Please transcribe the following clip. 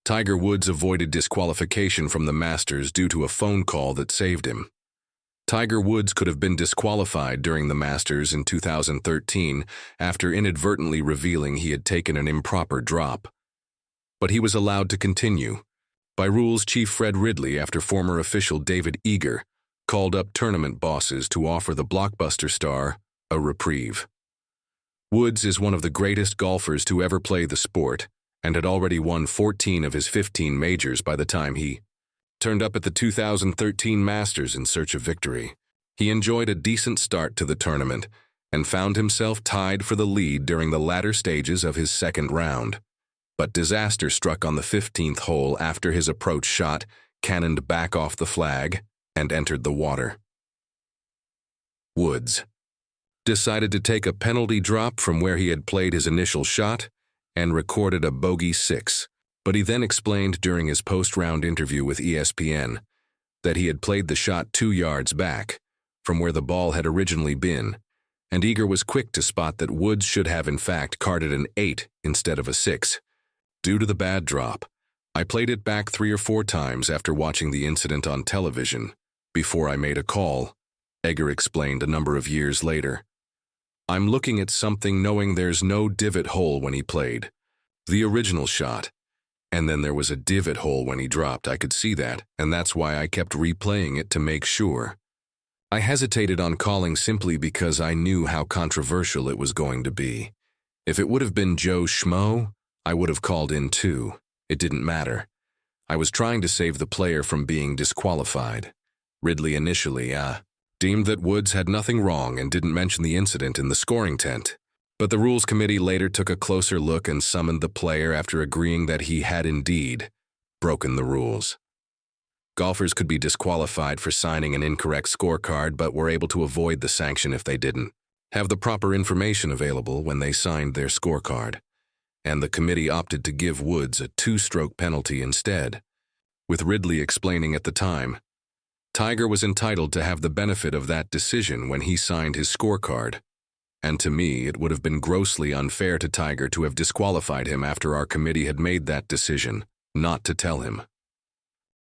Tiger Woods avoided disqualification from the Masters due to a phone call that saved him. Tiger Woods could have been disqualified during the Masters in 2013 after inadvertently revealing he had taken an improper drop. But he was allowed to continue by rules chief Fred Ridley after former official David Eager called up tournament bosses to offer the blockbuster star a reprieve. Woods is one of the greatest golfers to ever play the sport and had already won 14 of his 15 majors by the time he turned up at the 2013 Masters in search of victory. He enjoyed a decent start to the tournament and found himself tied for the lead during the latter stages of his second round. But disaster struck on the 15th hole after his approach shot cannoned back off the flag and entered the water. Woods decided to take a penalty drop from where he had played his initial shot and recorded a bogey 6, but he then explained during his post-round interview with ESPN that he had played the shot 2 yards back from where the ball had originally been, and Eager was quick to spot that Woods should have in fact carded an 8 instead of a 6. Due to the bad drop, I played it back 3 or 4 times after watching the incident on television before I made a call, Eager explained a number of years later. I'm looking at something knowing there's no divot hole when he played the original shot, and then there was a divot hole when he dropped. I could see that, and that's why I kept replaying it to make sure. I hesitated on calling simply because I knew how controversial it was going to be. If it would have been Joe Schmo, I would have called in too. It didn't matter. I was trying to save the player from being disqualified. Ridley initially, deemed that Woods had nothing wrong and didn't mention the incident in the scoring tent. But the Rules Committee later took a closer look and summoned the player after agreeing that he had indeed broken the rules. Golfers could be disqualified for signing an incorrect scorecard but were able to avoid the sanction if they didn't have the proper information available when they signed their scorecard. And the committee opted to give Woods a 2-stroke penalty instead, with Ridley explaining at the time, Tiger was entitled to have the benefit of that decision when he signed his scorecard, and to me it would have been grossly unfair to Tiger to have disqualified him after our committee had made that decision, not to tell him.